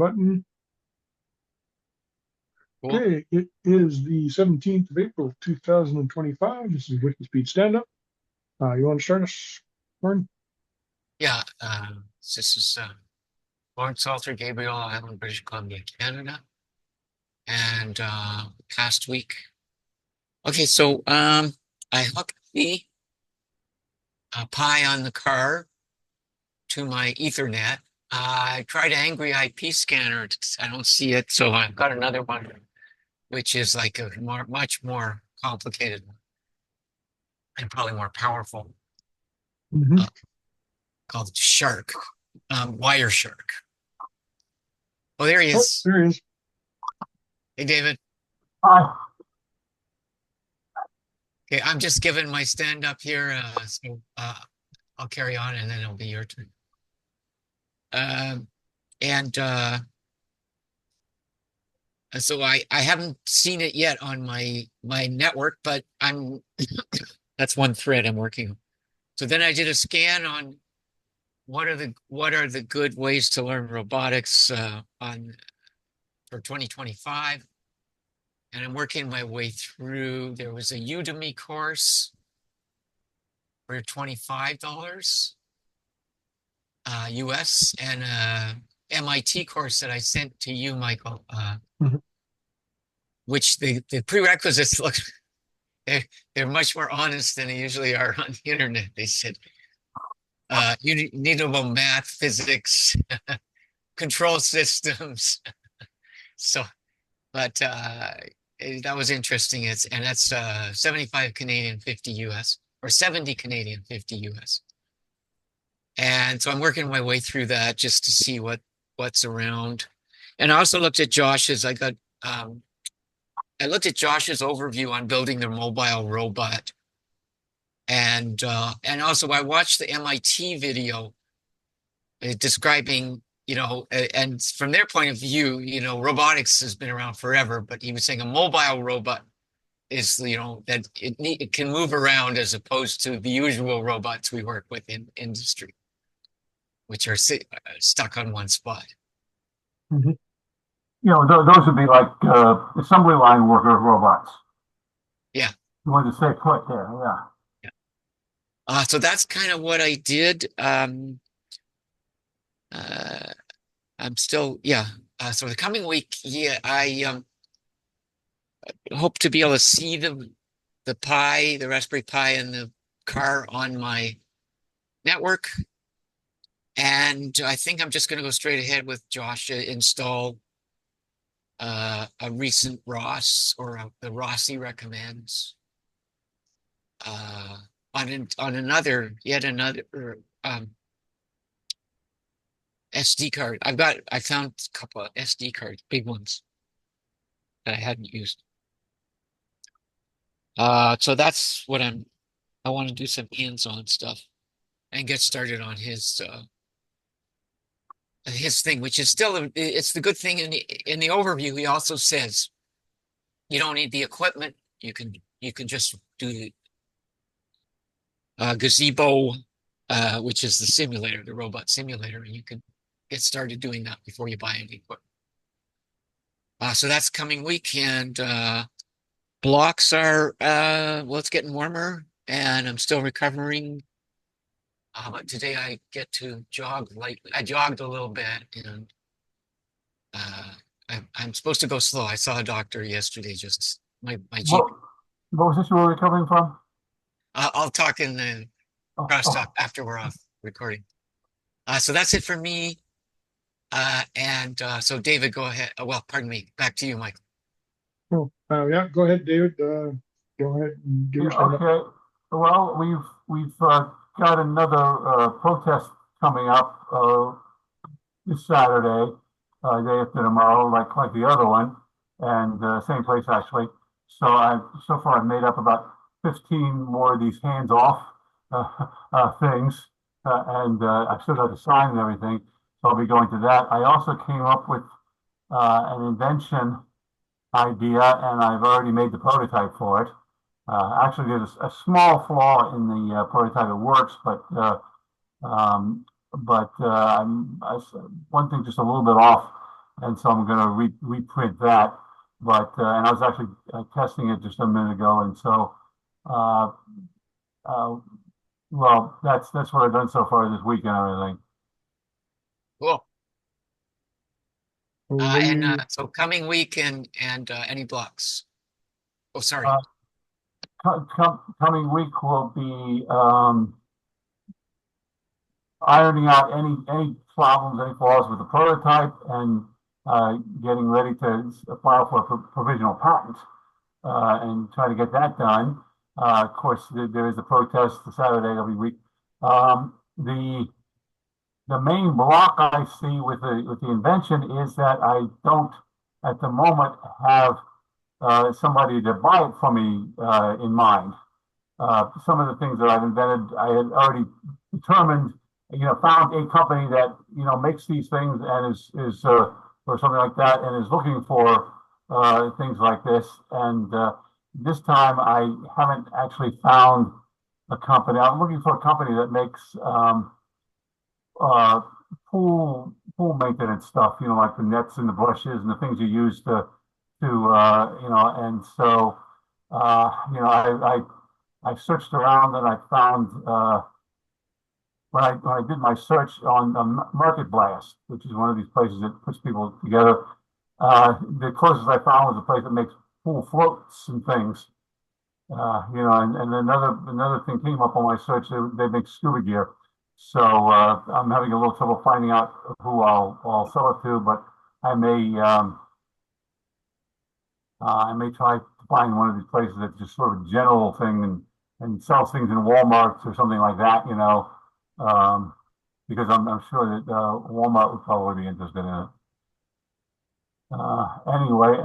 button. Cool. Okay, it is the 17th of April, 2025. This is WIKISPEED Stand Up. You want to start us, Warren? Yeah, this is Lawrence Salter, Gabriel Island, British Columbia, Canada. And past week. Okay, so I hooked the Pi on the car to my Ethernet. I tried Angry IP scanner. I don't see it, so I've got another one, which is like a much more complicated and probably more powerful, Mm-hmm. uh, called Shark, Wire Shark. Oh, there he Oh, is. there he is. Hey, David. Hi. Okay, I'm just giving my stand up here, so I'll carry on, and then it'll be your turn. And so I haven't seen it yet on my network, but I'm that's one thread I'm working on. So then I did a scan on what are the good ways to learn robotics on for 2025, and I'm working my way through. There was a Udemy course for $25 US, and a MIT course that I sent to you, Michael. Mhm. Which the prerequisites look they're much more honest than they usually are on the internet. They said you need to know math, physics, control systems. So, but that was interesting. And that's 75 Canadian, 50 US, or 70 Canadian, 50 US. And so I'm working my way through that just to see what's around. And I also looked at Josh's. I looked at Josh's overview on building their mobile robot. And also I watched the MIT video describing, and from their point of view, robotics has been around forever, but he was saying a mobile robot is, that it can move around as opposed to the usual robots we work with in industry, which are stuck on one spot. Mhm. Those would be like assembly line worker robots. Yeah. You want to stay put there, yeah. So that's kind of what I did. Uh, I'm still, yeah. So the coming week, yeah, I hope to be able to see the Raspberry Pi in the car on my network. And I think I'm just going to go straight ahead with Josh to install a recent ROS the ROS he recommends on yet another SD card. I found a couple of SD cards, big ones that I hadn't used. So that's what I want to do some hands-on stuff and get started on his thing, which is still it's the good thing in the overview. He also says you don't need the equipment. You can just do Gazebo, which is the simulator, the robot simulator, and you can get started doing that before you buy any equipment. So that's coming week, and blocks are well, it's getting warmer, and I'm still recovering. But today I get to jog lightly. I jogged a little bit, and uh, I'm supposed to go slow. I saw a doctor yesterday. Just my What, GP. what was this you were recovering from? I'll talk in the Oh, crosstalk oh. after we're off recording. So that's it for me. And so David, go ahead. Well, pardon me. Back to you, Michael. Cool. Yeah, go ahead, David. Go ahead and give Yeah, your stand up. okay. Well, we've got another protest coming up this Saturday, day after tomorrow, like the other one, and same place actually. So far I've made up about 15 more of these hands-off things, and I've still got the sign and everything. So I'll be going to that. I also came up with an invention idea, and I've already made the prototype for it. Actually, there's a small flaw in the prototype. It works, um, but one thing just a little bit off. and so I'm going to reprint that. But and I was actually testing it just a minute ago, and so uh, uh, well, that's what I've done so far this week and everything. Cool. So what do And you, so coming week and any blocks. Oh, sorry. Uh, Coming week will be ironing out any problems, any flaws with the prototype, and getting ready to file for a provisional patent and try to get that done. Of course, there is a protest the Saturday every week. The main block I see with the invention is that I don't at the moment have somebody to buy it for me in mind. Some of the things that I've invented, I had already determined, found a company that, makes these things and is or something like that, and is looking for things like this. And this time I haven't actually found a company. I'm looking for a company that makes uh, pool maintenance stuff, like the nets and the brushes and the things you use and so, I searched around and I found when I did my search on Market Blast, which is one of these places that puts people together. The closest I found was a place that makes pool floats and things. And another thing came up on my search. They make scuba gear, so I'm having a little trouble finding out who I'll sell it to. But I may I may try to find one of these places that's just sort of a general thing and sells things in Walmart or something like that, because I'm sure that Walmart would probably be interested in it. Anyway,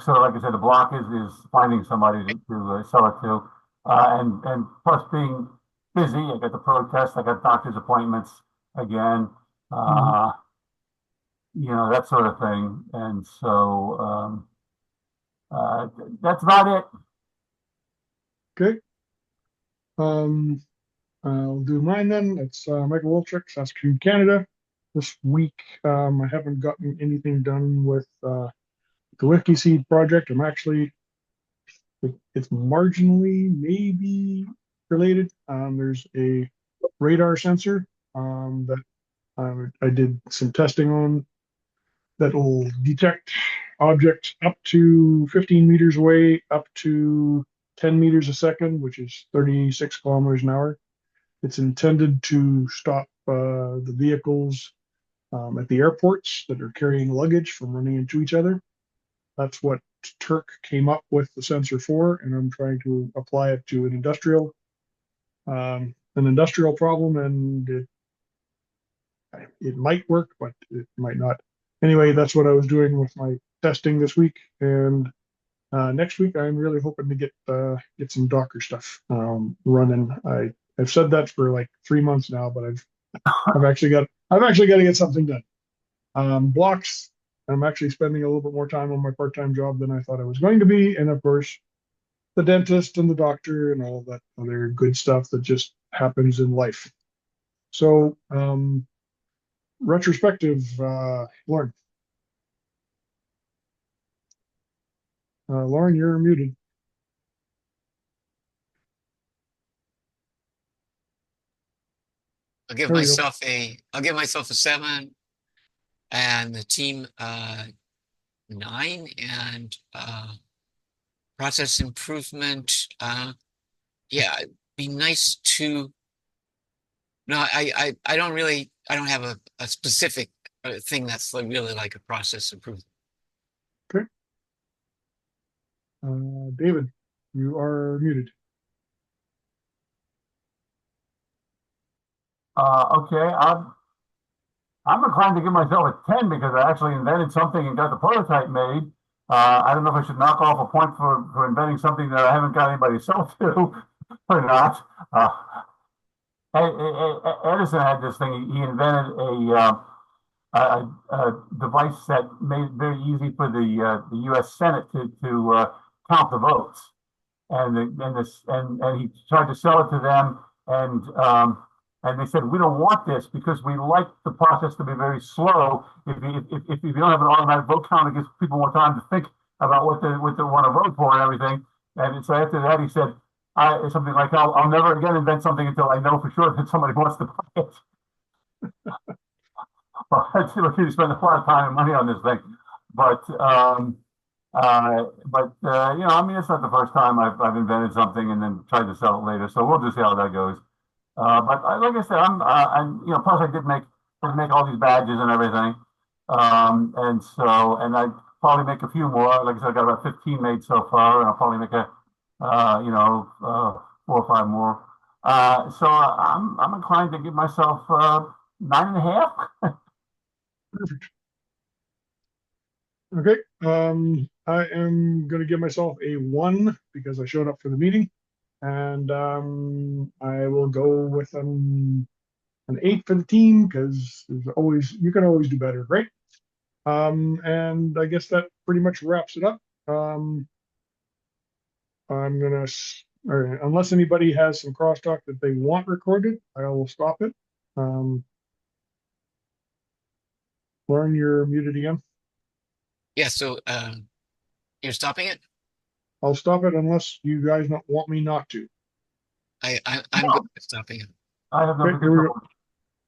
so like I said, the block is finding somebody to sell it to, and plus being busy. I got the protest, I got doctor's appointments again, uh, that sort of thing, and so that's about it. okay? Um, I'll do mine then. It's Michael Wolchek, Saskatoon, Canada. This week, I haven't gotten anything done with the WIKISPEED project. I'm actually, it's marginally maybe related. There's a radar sensor that I did some testing on that will detect objects up to 15 meters away, up to 10 meters a second, which is 36 kilometers an hour. It's intended to stop the vehicles at the airports that are carrying luggage from running into each other. That's what Turk came up with the sensor for, and I'm trying to apply it to an industrial problem, and it might work, but it might not. Anyway, that's what I was doing with my testing this week, and next week I'm really hoping to get some Docker stuff running. I've said that for like 3 months now, but I've actually got to get something done. Blocks. I'm actually spending a little bit more time on my part-time job than I thought I was going to be, and of course, the dentist and the doctor and all that other good stuff that just happens in life. So, retrospective, Lauren. Lauren, you're muted. There you go. I'll give myself a 7 and the team 9 and process improvement. Yeah, it'd be nice to. No, I don't have a specific thing that's like really like a process improvement. Okay. David, you are muted. Okay, I'm inclined to give myself a 10 because I actually invented something and got the prototype made. I don't know if I should knock off a point for inventing something that I haven't got anybody to sell to or not. Edison had this thing. He invented a device that made it very easy for the U.S. Senate to count the votes, and he tried to sell it to them, and And they said, we don't want this because we like the process to be very slow. If you don't have an automatic vote count, it gives people more time to think about what they want to vote for and everything. And so after that, he said, something like, I'll never again invent something until I know for sure that somebody wants to buy it. Well, I spend a lot of time and money on this thing. But I mean, it's not the first time I've invented something and then tried to sell it later. So we'll just see how that goes. Like I said, plus I make all these badges and everything. And I probably make a few more. Like I said, I got about 15 made so far, and I'll probably make 4 or 5 more. So I'm inclined to give myself 9.5. Okay. I am going to give myself a 1 because I showed up for the meeting. And I will go with an 8 for the team because you can always do better, right? And I guess that pretty much wraps it up. I'm gonna, or unless anybody has some crosstalk that they want recorded, I will stop it. Lauren, you're muted again. Yeah, so you're stopping it? I'll stop it unless you guys not want me not to. I'm good with stopping it. I have no Okay, here we go.